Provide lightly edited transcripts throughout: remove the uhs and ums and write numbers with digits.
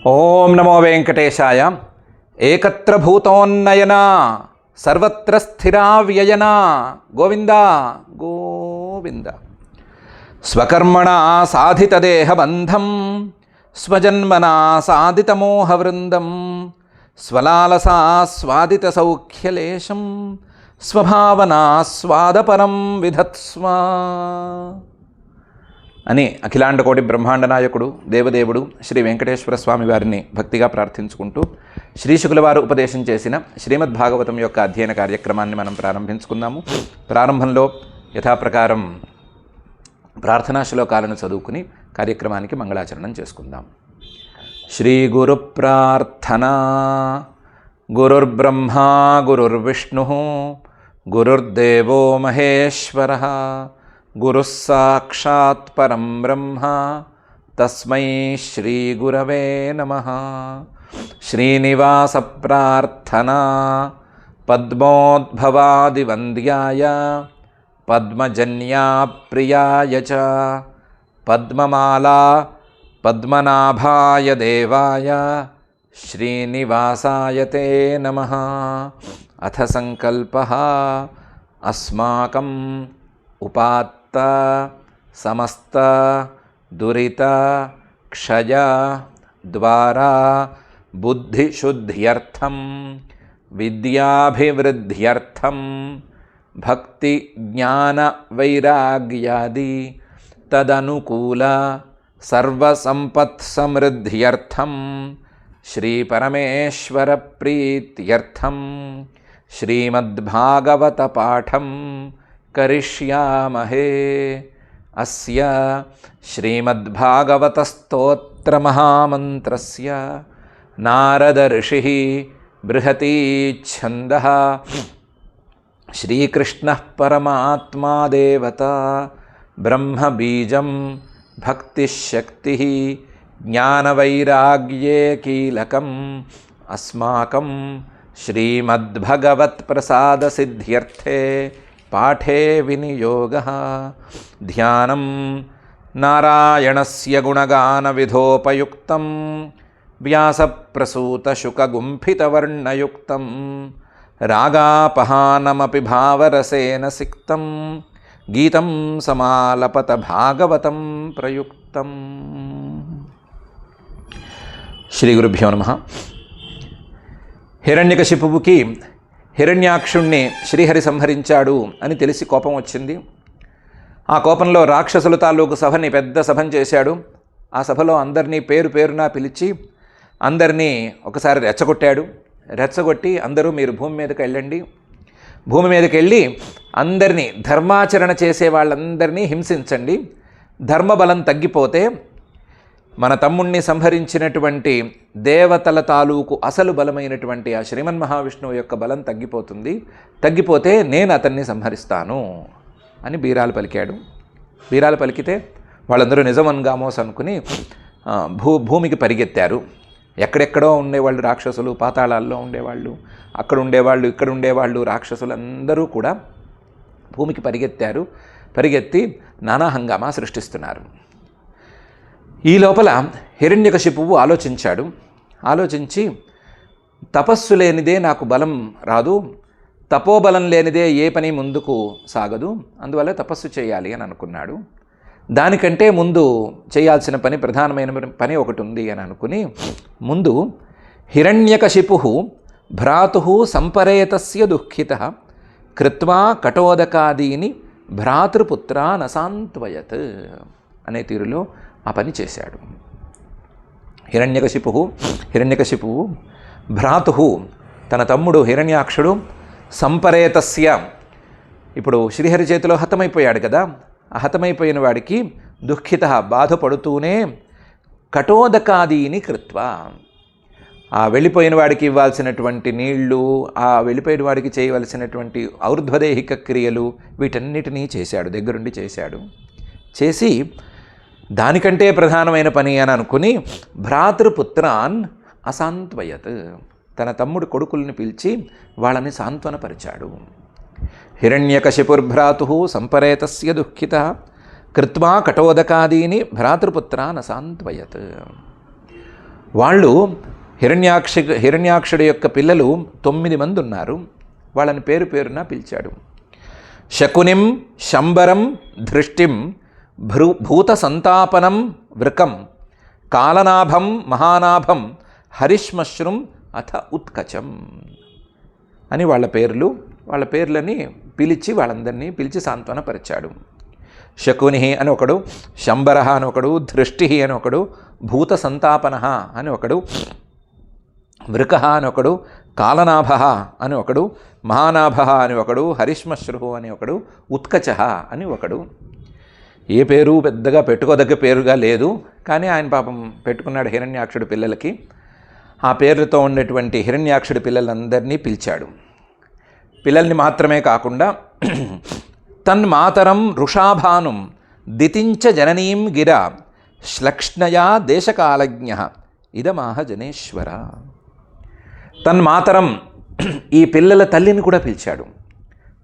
ఓం నమో వెంకటేశాయ. ఏకత్ర భూతోన్నయన సర్వత్ర స్థిరా వ్యయన గోవింద గోవింద. స్వకర్మణ సాధితదేహబంధం స్వజన్మనా సాధితమోహవృందం స్వలాలసా స్వాదిత సౌఖ్యలేశం స్వభావనా స్వాదపరం విధత్స్వ అని అఖిలాండకోటి బ్రహ్మాండ నాయకుడు దేవదేవుడు శ్రీ వెంకటేశ్వర స్వామి వారిని భక్తిగా ప్రార్థించుకుంటూ శ్రీశుకుల వారు ఉపదేశం చేసిన శ్రీమద్భాగవతం యొక్క అధ్యయన కార్యక్రమాన్ని మనం ప్రారంభించుకుందాము. ప్రారంభంలో యథాప్రకారం ప్రార్థనా శ్లోకాలను చదువుకుని కార్యక్రమానికి మంగళాచరణం చేసుకుందాం. శ్రీ గురు ప్రార్థనా. గురుర్బ్రహ్మా గురుర్విష్ణు గురుర్దేవో మహేశ్వరః గురుః సాక్షాత్ పరం బ్రహ్మ తస్మై శ్రీ గురవే నమః. శ్రీనివాస ప్రార్థనా. పద్మోద్భవాదివంద్యాయ పద్మజన్యాప్రియాయ చ పద్మమాలా పద్మనాభాయ దేవాయ శ్రీనివాసాయ తే నమః. అథ సంకల్పః అస్మాకం ఉపాత్త సమస్త దురిత క్షయ ద్వారా బుద్ధిశుద్ధ్యర్థం విద్యాభివృద్ధ్యర్థం భక్తి జ్ఞాన వైరాగ్యాది తదనుకూల సర్వసంపత్ సమృద్ధ్యర్థం శ్రీ పరమేశ్వర ప్రీత్యర్థం శ్రీమద్భాగవత పాఠం కరిష్యామహే. అస్య శ్రీమద్భాగవత స్తోత్ర మహామంత్రస్య నారద ఋషిః బృహతీ ఛందః శ్రీకృష్ణః పరమాత్మా దేవత బ్రహ్మ బీజం భక్తిశక్తిః జ్ఞానవైరాగ్యే కీలకం అస్మాకం శ్రీమద్భగవత్ ప్రసాద సిద్ధ్యర్థే పాఠే వినియోగః. ధ్యానం నారాయణస్య గుణగాన విధోపయుక్తం వ్యాసప్రసూతశుకగుంఫితవర్ణయుక్తం రాగాపహానమపి భావరసేన సిక్తం గీతం సమాలపత భాగవతం ప్రయుక్తం. శ్రీ గురుభ్యో నమః. హిరణ్యకశిపువుకి హిరణ్యాక్షుణ్ణి శ్రీహరి సంహరించాడు అని తెలిసి కోపం వచ్చింది. ఆ కోపంలో రాక్షసుల తాలూకు సభని పెద్ద సభను చేశాడు. ఆ సభలో అందరినీ పేరు పేరున పిలిచి అందరినీ ఒకసారి రెచ్చగొట్టాడు. రెచ్చగొట్టి అందరూ మీరు భూమి మీదకి వెళ్ళండి, భూమి మీదకి వెళ్ళి అందరినీ ధర్మాచరణ చేసే వాళ్ళందరినీ హింసించండి. ధర్మబలం తగ్గిపోతే మన తమ్ముణ్ణి సంహరించినటువంటి దేవతల తాలూకు అసలు బలమైనటువంటి ఆ శ్రీమన్ మహావిష్ణువు యొక్క బలం తగ్గిపోతుంది. తగ్గిపోతే నేను అతన్ని సంహరిస్తాను అని బీరాలు పలికాడు. బీరాలు పలికితే వాళ్ళందరూ నిజమన్గామోస్ అనుకుని భూమికి పరిగెత్తారు. ఎక్కడెక్కడో ఉండేవాళ్ళు రాక్షసులు, పాతాళాల్లో ఉండేవాళ్ళు, అక్కడ ఉండేవాళ్ళు, ఇక్కడ ఉండేవాళ్ళు రాక్షసులందరూ కూడా భూమికి పరిగెత్తారు. పరిగెత్తి నానా హంగామా సృష్టిస్తున్నారు. ఈ లోపల హిరణ్యకశిపువు ఆలోచించాడు. ఆలోచించి తపస్సు లేనిదే నాకు బలం రాదు, తపోబలం లేనిదే ఏ పని ముందుకు సాగదు, అందువల్ల తపస్సు చేయాలి అని అనుకున్నాడు. దానికంటే ముందు చేయాల్సిన పని, ప్రధానమైన పని ఒకటి ఉంది అని అనుకుని ముందు హిరణ్యకశిపుః భ్రాతుః సంపరేతస్య దుఃఖితః కృత్వా కటోదకాదీని భ్రాతృపుత్రాన్ అసాంత్వయత్ అనే తీరులో ఆ పని చేశాడు. హిరణ్యకశిపువు భ్రాతుః తన తమ్ముడు హిరణ్యాక్షుడు సంపరేతస్య ఇప్పుడు శ్రీహరి చేతిలో హతమైపోయాడు కదా. ఆ హతమైపోయిన వాడికి దుఃఖిత బాధపడుతూనే కటోదకాదీని కృత్వా ఆ వెళ్ళిపోయిన వాడికి ఇవ్వాల్సినటువంటి నీళ్లు, ఆ వెళ్ళిపోయిన వాడికి చేయవలసినటువంటి ఔర్ధ్వదేహిక క్రియలు వీటన్నిటినీ చేశాడు, దగ్గరుండి చేశాడు. చేసి దానికంటే ప్రధానమైన పని అని అనుకుని భ్రాతృపుత్రాన్ అసాంత్వయత్ తన తమ్ముడు కొడుకుల్ని పిలిచి వాళ్ళని సాంత్వనపరిచాడు. హిరణ్యకశిపుర్భ్రాతుః సంపరేతస్య దుఃఖితః కృత్వా కటోదకాదీని భ్రాతృపుత్రాన్ అసాంత్వయత్. వాళ్ళు హిరణ్యాక్షుడి యొక్క పిల్లలు 9 మంది ఉన్నారు. వాళ్ళని పేరు పేరున పిలిచాడు. శకునిం, శంబరం, ధృష్టిం, భూత సంతాపనం, వృకం, కాలనాభం, మహానాభం, హరిశ్మశ్రుం, అథ ఉత్కచం అని వాళ్ళ పేర్లని పిలిచి వాళ్ళందరినీ పిలిచి సాంత్వనపరిచాడు. శకుని అని ఒకడు, శంబర అని ఒకడు, ధృష్టి అని ఒకడు, భూత సంతాపన అని ఒకడు, వృక అని ఒకడు, కాలనాభ అని ఒకడు, మహానాభ అని ఒకడు, హరిశ్మశ్రు అని ఒకడు, ఉత్కచ అని ఒకడు. ఏ పేరు పెద్దగా పెట్టుకోదగ్గ పేరుగా లేదు, కానీ ఆయన పాపం పెట్టుకున్నాడు హిరణ్యాక్షుడి పిల్లలకి. ఆ పేర్లతో ఉన్నటువంటి హిరణ్యాక్షుడి పిల్లలందరినీ పిలిచాడు. పిల్లల్ని మాత్రమే కాకుండా తన్మాతరం వృషాభానుం దితించ జననీం గిర శ్లక్ష్ణయా దేశకాలజ్ఞ ఇదమాహ జనేశ్వర. తన్మాతరం, ఈ పిల్లల తల్లిని కూడా పిలిచాడు.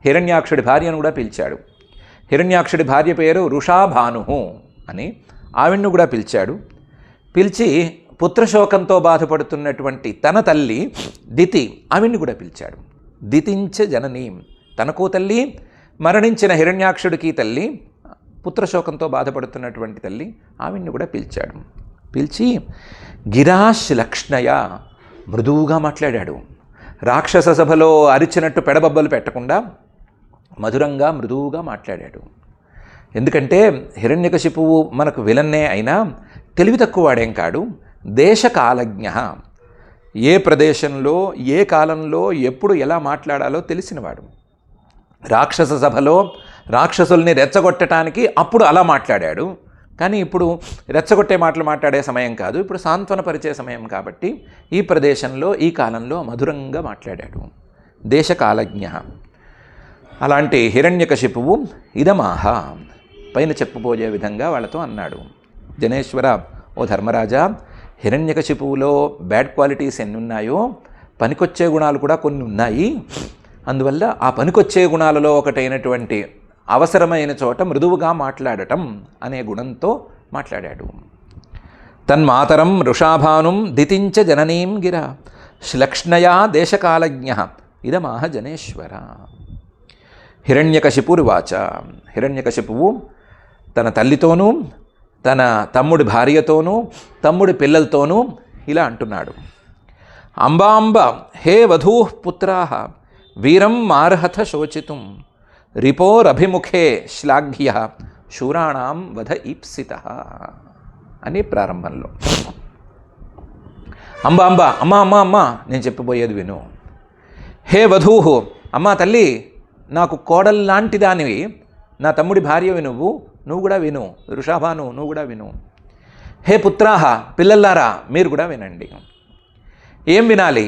హిరణ్యాక్షుడి భార్యను కూడా పిలిచాడు. హిరణ్యాక్షుడి భార్య పేరు వృషాభాను అని, ఆవిడ్ను కూడా పిలిచాడు. పిలిచి పుత్రశోకంతో బాధపడుతున్నటువంటి తన తల్లి దితి, ఆవిడ్ని కూడా పిలిచాడు. దితించ జననీం, తనకు తల్లి, మరణించిన హిరణ్యాక్షుడికి తల్లి, పుత్రశోకంతో బాధపడుతున్నటువంటి తల్లి, ఆవిడ్ని కూడా పిలిచాడు. పిలిచి గిరాశ్లక్ష్ణయ, మృదువుగా మాట్లాడాడు. రాక్షస సభలో అరిచినట్టు పెడబబ్బలు పెట్టకుండా మధురంగా మృదువుగా మాట్లాడాడు. ఎందుకంటే హిరణ్యకశిపువు మనకు విలన్నే అయినా తెలివి తక్కువ వాడేం కాడు. దేశకాలజ్ఞ, ఏ ప్రదేశంలో ఏ కాలంలో ఎప్పుడు ఎలా మాట్లాడాలో తెలిసినవాడు. రాక్షస సభలో రాక్షసుల్ని రెచ్చగొట్టడానికి అప్పుడు అలా మాట్లాడాడు. కానీ ఇప్పుడు రెచ్చగొట్టే మాటలు మాట్లాడే సమయం కాదు, ఇప్పుడు సాంత్వనపరిచే సమయం కాబట్టి ఈ ప్రదేశంలో ఈ కాలంలో మధురంగా మాట్లాడాడు. దేశకాలజ్ఞ. అలాంటి హిరణ్యకశిపువు ఇదమాహ, పైన చెప్పుపోయే విధంగా వాళ్ళతో అన్నాడు. జనేశ్వర, ఓ ధర్మరాజా, హిరణ్యకశిపువులో బ్యాడ్ క్వాలిటీస్ ఎన్ని ఉన్నాయో పనికొచ్చే గుణాలు కూడా కొన్ని ఉన్నాయి. అందువల్ల ఆ పనికొచ్చే గుణాలలో ఒకటైనటువంటి అవసరమైన చోట మృదువుగా మాట్లాడటం అనే గుణంతో మాట్లాడాడు. తన్మాతరం వృషాభానుం దితించ జననీం గిర శ్లక్ష్ణయా దేశకాలజ్ఞ ఇదమాహ జనేశ్వర. హిరణ్యకశిపురువాచ, హిరణ్యకశిపువు తన తల్లితోనూ తన తమ్ముడి భార్యతోనూ తమ్ముడి పిల్లలతోనూ ఇలా అంటున్నాడు. అంబాంబ హే వధూ పుత్రాః వీరం మార్హత శోచితుం రిపోరభిముఖే శ్లాఘ్య శూరాణం వధ ఈప్సితః అని ప్రారంభంలో. అమ్మ అమ్మ నేను చెప్పబోయేది విను. హే వధూః, అమ్మా తల్లి, నాకు కోడల్లాంటి దానివి, నా తమ్ముడి భార్యవి నువ్వు కూడా విను. వృషాభాను, నువ్వు కూడా విను. హే పుత్రాహ, పిల్లల్లారా మీరు కూడా వినండి. ఏం వినాలి?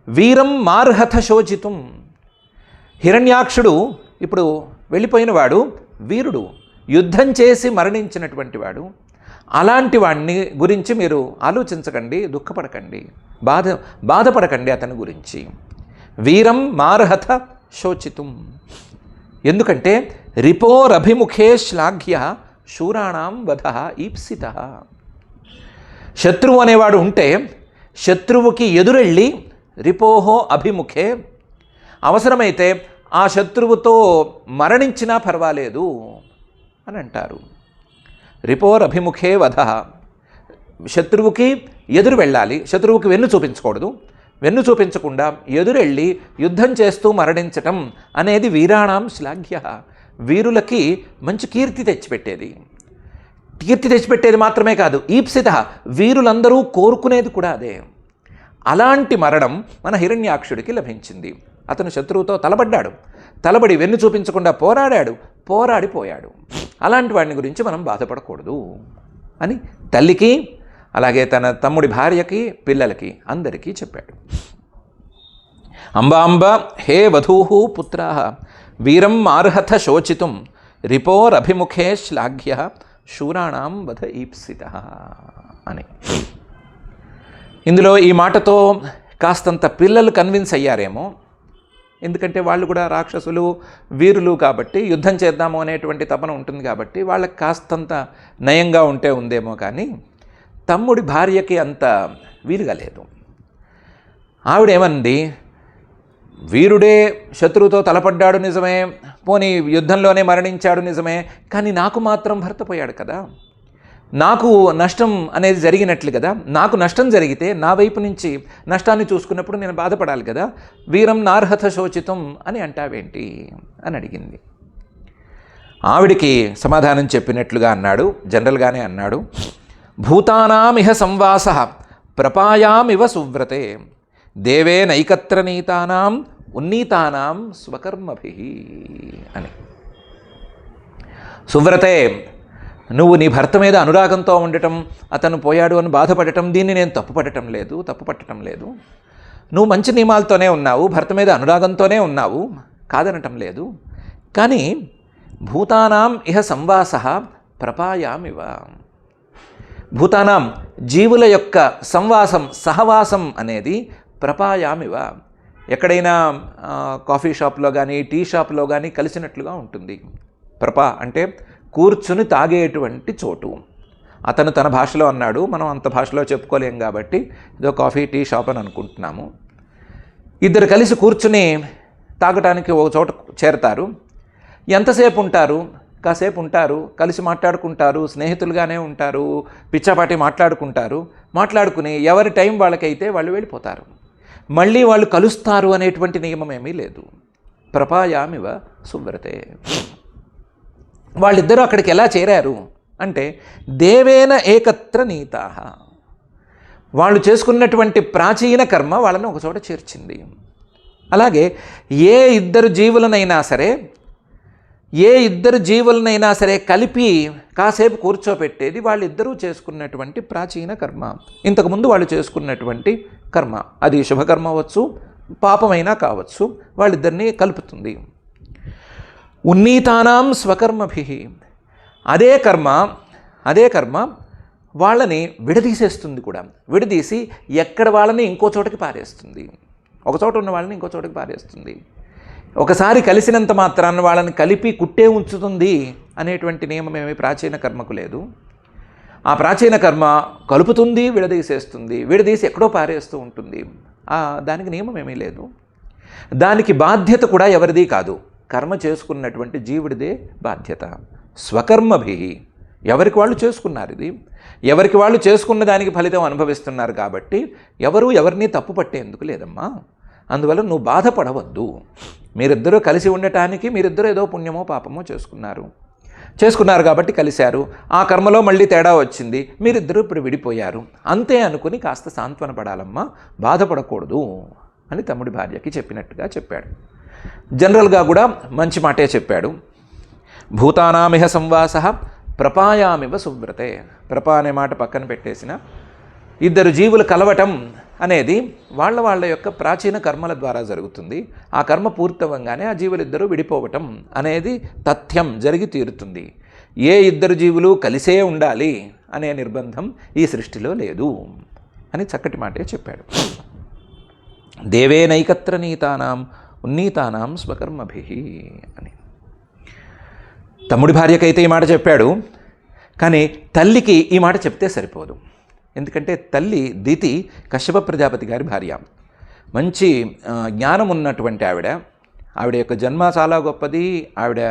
వీరం మార్హత శోచితుం. హిరణ్యాక్షుడు ఇప్పుడు వెళ్ళిపోయినవాడు, వీరుడు, యుద్ధం చేసి మరణించినటువంటి వాడు. అలాంటి వాడిని గురించి మీరు ఆలోచించకండి, దుఃఖపడకండి, బాధపడకండి అతని గురించి. వీరం మార్హత శోచితుం. ఎందుకంటే రిపోరభిముఖే శ్లాఘ్య శూరాణం వధ ఈప్సితః. శత్రువు అనేవాడు ఉంటే శత్రువుకి ఎదురెళ్ళి రిపోహో అభిముఖే, అవసరమైతే ఆ శత్రువుతో మరణించినా పర్వాలేదు అని అంటారు. రిపోరభిముఖే వధ, శత్రువుకి ఎదురు వెళ్ళాలి, శత్రువుకి వెన్ను చూపించకూడదు. వెన్ను చూపించకుండా ఎదురెళ్ళి యుద్ధం చేస్తూ మరణించటం అనేది వీరాణం శ్లాఘ్య, వీరులకి మంచి కీర్తి తెచ్చిపెట్టేది. కీర్తి తెచ్చిపెట్టేది మాత్రమే కాదు, ఈప్సిత, వీరులందరూ కోరుకునేది కూడా అదే. అలాంటి మరణం మన హిరణ్యాక్షుడికి లభించింది. అతను శత్రువుతో తలబడి వెన్ను చూపించకుండా పోరాడిపోయాడు. అలాంటి వాడిని గురించి మనం బాధపడకూడదు అని తల్లికి, అలాగే తన తమ్ముడి భార్యకి, పిల్లలకి, అందరికీ చెప్పాడు. అంబాంబ హే వధూః పుత్రాః వీరం మార్హత శోచితుం రిపోరభిముఖే శ్లాఘ్య శూరాణం వధ ఈప్సితః అని. ఇందులో ఈ మాటతో కాస్తంత పిల్లలు కన్విన్స్ అయ్యారేమో, ఎందుకంటే వాళ్ళు కూడా రాక్షసులు, వీరులు కాబట్టి యుద్ధం చేద్దాము అనేటువంటి తపన ఉంటుంది కాబట్టి వాళ్ళకి కాస్తంత నయంగా ఉందేమో. కానీ తమ్ముడి భార్యకి అంత వీలుగా లేదు. ఆవిడేమంది, వీరుడే శత్రువుతో తలపడ్డాడు నిజమే, పోనీ యుద్ధంలోనే మరణించాడు నిజమే, కానీ నాకు మాత్రం భర్త పోయాడు కదా, నాకు నష్టం అనేది జరిగినట్లు కదా, నాకు నష్టం జరిగితే నా వైపు నుంచి నష్టాన్ని చూసుకున్నప్పుడు నేను బాధపడాలి కదా, వీరం నార్హత శోచితం అని అంటావేంటి అని అడిగింది. ఆవిడికి సమాధానం చెప్పినట్లుగా అన్నాడు, జనరల్గానే అన్నాడు, భూతానామిహ సంవాస ప్రపాయామివ సువ్రతే దేవే నైకత్ర నీతానాం ఉన్నీతానాం స్వకర్మభి అని. సువ్రతే, నువ్వు నీ భర్త మీద అనురాగంతో ఉండటం, అతను పోయాడు అని బాధపడటం, దీన్ని నేను తప్పు పట్టడం లేదు. నువ్వు మంచి నియమాలతోనే ఉన్నావు, భర్త మీద అనురాగంతోనే ఉన్నావు, కాదనటం లేదు. కానీ భూతానాం ఇహ సంవాస ప్రపాయామివ, భూతానాం జీవుల యొక్క సంవాసం, సహవాసం అనేది ప్రపాయామివ, ఎక్కడైనా కాఫీ షాప్లో కానీ టీ షాప్లో కానీ కలిసినట్లుగా ఉంటుంది. ప్రపా అంటే కూర్చుని తాగేటువంటి చోటు. అతను తన భాషలో అన్నాడు, మనం అంత భాషలో చెప్పుకోలేం కాబట్టి ఏదో కాఫీ టీ షాప్ అని అనుకుంటున్నాము. ఇద్దరు కలిసి కూర్చుని తాగటానికి ఒక చోట చేరతారు. ఎంతసేపు ఉంటారు? కాసేపు ఉంటారు, కలిసి మాట్లాడుకుంటారు, స్నేహితులుగానే ఉంటారు, పిచ్చాపాటి మాట్లాడుకుని ఎవరి టైం వాళ్ళకైతే వాళ్ళు వెళ్ళిపోతారు. మళ్ళీ వాళ్ళు కలుస్తారు అనేటువంటి నియమం ఏమీ లేదు. ప్రపాయామివ సువ్రతే. వాళ్ళిద్దరూ అక్కడికి ఎలా చేరారు అంటే దేవేన ఏకత్ర నీతాః, వాళ్ళు చేసుకున్నటువంటి ప్రాచీన కర్మ వాళ్ళని ఒకచోట చేర్చింది. అలాగే ఏ ఇద్దరు జీవులనైనా సరే కలిపి కాసేపు కూర్చోపెట్టేది వాళ్ళిద్దరూ చేసుకున్నటువంటి ప్రాచీన కర్మ, ఇంతకుముందు వాళ్ళు చేసుకున్నటువంటి కర్మ. అది శుభకర్మ అవ్వచ్చు, పాపమైనా కావచ్చు, వాళ్ళిద్దరినీ కలుపుతుంది. ఉన్నీతానాం స్వకర్మభి, అదే కర్మ వాళ్ళని విడదీసేస్తుంది కూడా. విడదీసి ఎక్కడ వాళ్ళని ఇంకో చోటకి పారేస్తుంది, ఒక చోట ఉన్న వాళ్ళని ఇంకో చోటకి పారేస్తుంది. ఒకసారి కలిసినంత మాత్రాన్ని వాళ్ళని కలిపి కుట్టే ఉంచుతుంది అనేటువంటి నియమం ఏమీ ప్రాచీన కర్మకు లేదు. ఆ ప్రాచీన కర్మ కలుపుతుంది, విడదీసి ఎక్కడో పారేస్తూ ఉంటుంది. దానికి నియమం ఏమీ లేదు. దానికి బాధ్యత కూడా ఎవరిది కాదు, కర్మ చేసుకున్నటువంటి జీవుడిదే బాధ్యత. స్వకర్మభి, ఎవరికి వాళ్ళు చేసుకున్నారు. ఇది ఎవరికి వాళ్ళు చేసుకున్న దానికి ఫలితం అనుభవిస్తున్నారు కాబట్టి ఎవరిని తప్పు పట్టేందుకు లేదమ్మా. అందువల్ల నువ్వు బాధపడవద్దు. మీరిద్దరూ కలిసి ఉండటానికి మీరిద్దరూ ఏదో పుణ్యమో పాపమో చేసుకున్నారు కాబట్టి కలిశారు. ఆ కర్మలో మళ్ళీ తేడా వచ్చింది, మీరిద్దరూ ఇప్పుడు విడిపోయారు, అంతే అనుకుని కాస్త సాంత్వన పడాలమ్మా, బాధపడకూడదు అని తమ్ముడి భార్యకి చెప్పినట్టుగా చెప్పాడు. జనరల్గా కూడా మంచి మాటే చెప్పాడు. భూతానామిహ సంవాస ప్రపాయామివ సువ్రతే. ప్రపా అనే మాట పక్కన పెట్టేసిన ఇద్దరు జీవులు కలవటం అనేది వాళ్ళ యొక్క ప్రాచీన కర్మల ద్వారా జరుగుతుంది. ఆ కర్మ పూర్తవంగానే ఆ జీవులిద్దరూ విడిపోవటం అనేది తథ్యం, జరిగి తీరుతుంది. ఏ ఇద్దరు జీవులు కలిసే ఉండాలి అనే నిర్బంధం ఈ సృష్టిలో లేదు అని చక్కటి మాటే చెప్పాడు. దేవేనైకత్ర నీతానాం ఉన్నీతానాం స్వకర్మభి అని. తమ్ముడి భార్యకైతే ఈ మాట చెప్పాడు, కానీ తల్లికి ఈ మాట చెప్తే సరిపోదు. ఎందుకంటే తల్లి దితి కశ్యప ప్రజాపతి గారి భార్య, మంచి జ్ఞానం ఉన్నటువంటి ఆవిడ యొక్క జన్మ చాలా గొప్పది, ఆవిడ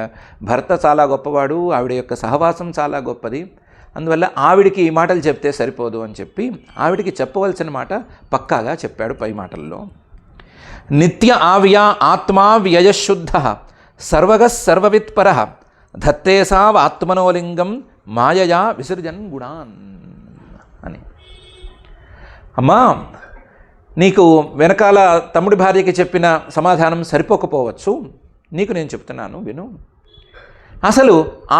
భర్త చాలా గొప్పవాడు, ఆవిడ యొక్క సహవాసం చాలా గొప్పది. అందువల్ల ఆవిడికి ఈ మాటలు చెప్తే సరిపోదు అని చెప్పి ఆవిడికి చెప్పవలసిన మాట పక్కాగా చెప్పాడు పై మాటల్లో. నిత్య ఆవ్యా ఆత్మా వ్యయశుద్ధ సర్వగ సర్వవిత్పర ధత్తేసావ్ ఆత్మనోలింగం మాయయా విసర్జన్ గుణాన్ అని. అమ్మా, నీకు వెనకాల తమ్ముడి భార్యకి చెప్పిన సమాధానం సరిపోకపోవచ్చు, నీకు నేను చెప్తున్నాను విను. అసలు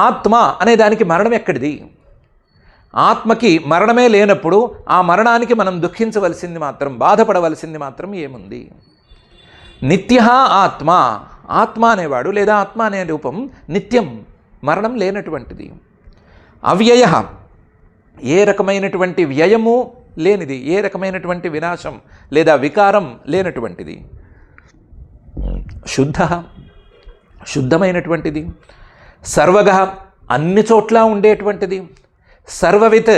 ఆత్మ అనే దానికి మరణం ఎక్కడిది? ఆత్మకి మరణమే లేనప్పుడు ఆ మరణానికి మనం దుఃఖించవలసింది మాత్రం, బాధపడవలసింది మాత్రం ఏముంది? నిత్య ఆత్మ, ఆత్మ అనేవాడు లేదా ఆత్మ అనే రూపం నిత్యం, మరణం లేనటువంటిది. అవ్యయ, ఏ రకమైనటువంటి వ్యయము లేనిది, ఏ రకమైనటువంటి వినాశం లేదా వికారం లేనటువంటిది. శుద్ధ, శుద్ధమైనటువంటిది. సర్వగ, అన్ని చోట్ల ఉండేటువంటిది. సర్వవిత్,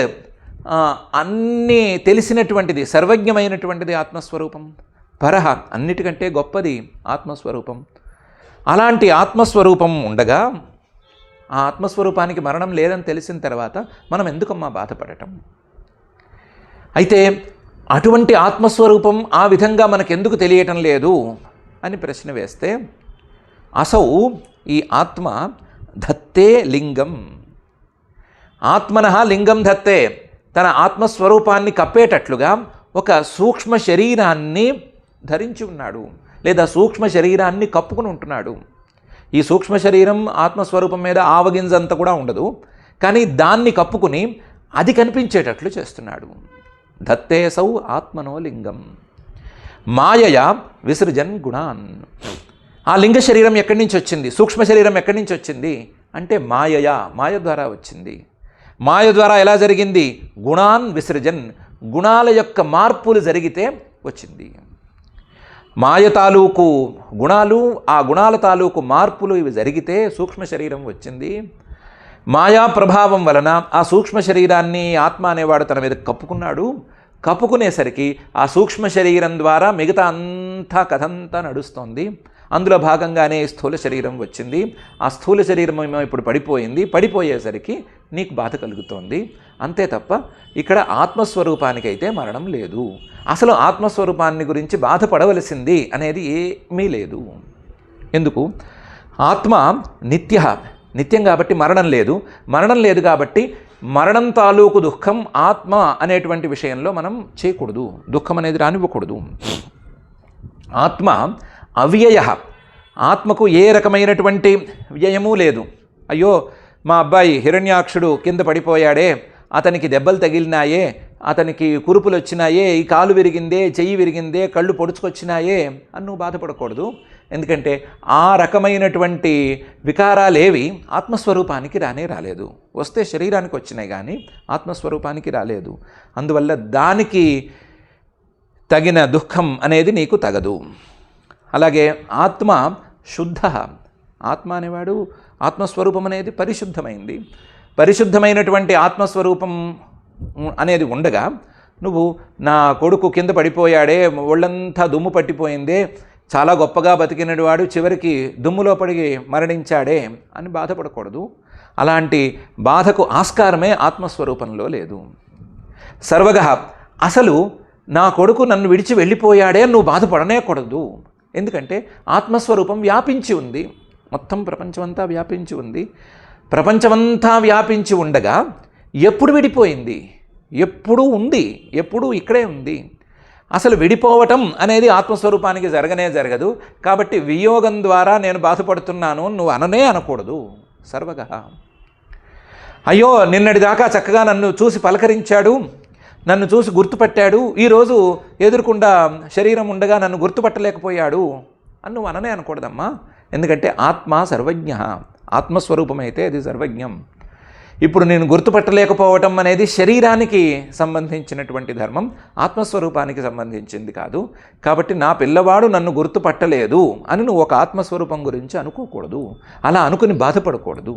అన్నీ తెలిసినటువంటిది, సర్వజ్ఞమైనటువంటిది ఆత్మస్వరూపం. పరహ, అన్నిటికంటే గొప్పది ఆత్మస్వరూపం. అలాంటి ఆత్మస్వరూపం ఉండగా ఆ ఆత్మస్వరూపానికి మరణం లేదని తెలిసిన తర్వాత మనం ఎందుకమ్మా బాధపడటం? అయితే అటువంటి ఆత్మస్వరూపం ఆ విధంగా మనకెందుకు తెలియటం లేదు అని ప్రశ్న వేస్తే, అసౌ, ఈ ఆత్మ ధత్తే లింగం, ఆత్మనః లింగం ధత్తే, తన ఆత్మస్వరూపాన్ని కప్పేటట్లుగా ఒక సూక్ష్మ శరీరాన్ని ధరించి ఉన్నాడు, లేదా సూక్ష్మ శరీరాన్ని కప్పుకుని ఉంటున్నాడు. ఈ సూక్ష్మ శరీరం ఆత్మస్వరూపం మీద ఆవగింజంత కూడా ఉండదు, కానీ దాన్ని కప్పుకుని అది కనిపించేటట్లు చేస్తున్నాడు. ధత్తేసౌ ఆత్మనో లింగం మాయయా విసృజన్ గుణాన్. ఆ లింగ శరీరం ఎక్కడి నుంచి వచ్చింది, సూక్ష్మ శరీరం ఎక్కడి నుంచి వచ్చింది అంటే మాయయా, మాయ ద్వారా వచ్చింది. మాయ ద్వారా ఎలా జరిగింది? గుణాన్ విసృజన్, గుణాల యొక్క మార్పులు జరిగితే వచ్చింది. మాయ తాలూకు గుణాలు, ఆ గుణాల తాలూకు మార్పులు ఇవి జరిగితే సూక్ష్మ శరీరం వచ్చింది. మాయా ప్రభావం వలన ఆ సూక్ష్మ శరీరాన్ని ఆత్మ అనేవాడు తన మీద కప్పుకున్నాడు. కప్పుకునేసరికి ఆ సూక్ష్మ శరీరం ద్వారా మిగతా అంతా కథంతా నడుస్తోంది. అందులో భాగంగానే స్థూల శరీరం వచ్చింది. ఆ స్థూల శరీరం ఇప్పుడు పడిపోయింది. పడిపోయేసరికి నీకు బాధ కలుగుతోంది. అంతే తప్ప ఇక్కడ ఆత్మస్వరూపానికైతే మరణం లేదు. అసలు ఆత్మస్వరూపాన్ని గురించి బాధపడవలసింది అనేది ఏమీ లేదు. ఎందుకు? ఆత్మ నిత్యం కాబట్టి మరణం లేదు. మరణం లేదు కాబట్టి మరణం తాలూకు దుఃఖం ఆత్మ అనేటువంటి విషయంలో మనం చేయకూడదు. దుఃఖం అనేది రానివ్వకూడదు. ఆత్మ అవ్యయ, ఆత్మకు ఏ రకమైనటువంటి వ్యయము లేదు. అయ్యో మా అబ్బాయి హిరణ్యాక్షుడు కింద పడిపోయాడే, అతనికి దెబ్బలు తగిలినాయే, అతనికి కురుపులు వచ్చినాయే, ఈ కాలు విరిగిందే, చెయ్యి విరిగిందే, కళ్ళు పొడుచుకొచ్చినాయే అని నువ్వు బాధపడకూడదు. ఎందుకంటే ఆ రకమైనటువంటి వికారాలేవి ఆత్మస్వరూపానికి రాలేదు. వస్తే శరీరానికి వచ్చినాయి కానీ ఆత్మస్వరూపానికి రాలేదు. అందువల్ల దానికి తగిన దుఃఖం అనేది నీకు తగదు. అలాగే ఆత్మ శుద్ధ, ఆత్మ అనేవాడు ఆత్మస్వరూపం అనేది పరిశుద్ధమైంది. పరిశుద్ధమైనటువంటి ఆత్మస్వరూపం అనేది ఉండగా నువ్వు నా కొడుకు కింద పడిపోయాడే, ఒళ్ళంతా దుమ్ము పట్టిపోయిందే, చాలా గొప్పగా బతికినడు వాడు చివరికి దుమ్ములో పడి మరణించాడే అని బాధపడకూడదు. అలాంటి బాధకు ఆస్కారమే ఆత్మస్వరూపంలో లేదు. సర్వగః, అసలు నా కొడుకు నన్ను విడిచి వెళ్ళిపోయాడే నువ్వు బాధపడనేకూడదు. ఎందుకంటే ఆత్మస్వరూపం వ్యాపించి ఉంది, మొత్తం ప్రపంచమంతా వ్యాపించి ఉంది. ప్రపంచమంతా వ్యాపించి ఉండగా ఎప్పుడు విడిపోయింది? ఎప్పుడూ ఉంది, ఎప్పుడూ ఇక్కడే ఉంది. అసలు విడిపోవటం అనేది ఆత్మస్వరూపానికి జరగదు. కాబట్టి వియోగం ద్వారా నేను బాధపడుతున్నాను నువ్వు అనకూడదు. సర్వగః, అయ్యో నిన్నటిదాకా చక్కగా నన్ను చూసి పలకరించాడు, నన్ను చూసి గుర్తుపట్టాడు, ఈరోజు ఎదురుకుండా శరీరం ఉండగా నన్ను గుర్తుపట్టలేకపోయాడు అని నువ్వు అనకూడదమ్మా. ఎందుకంటే ఆత్మ సర్వజ్ఞ, ఆత్మస్వరూపమైతే అది సర్వజ్ఞం. ఇప్పుడు నేను గుర్తుపట్టలేకపోవటం అనేది శరీరానికి సంబంధించినటువంటి ధర్మం, ఆత్మస్వరూపానికి సంబంధించింది కాదు. కాబట్టి నా పిల్లవాడు నన్ను గుర్తుపట్టలేదు అని నువ్వు ఒక ఆత్మస్వరూపం గురించి అనుకోకూడదు, అలా అనుకుని బాధపడకూడదు.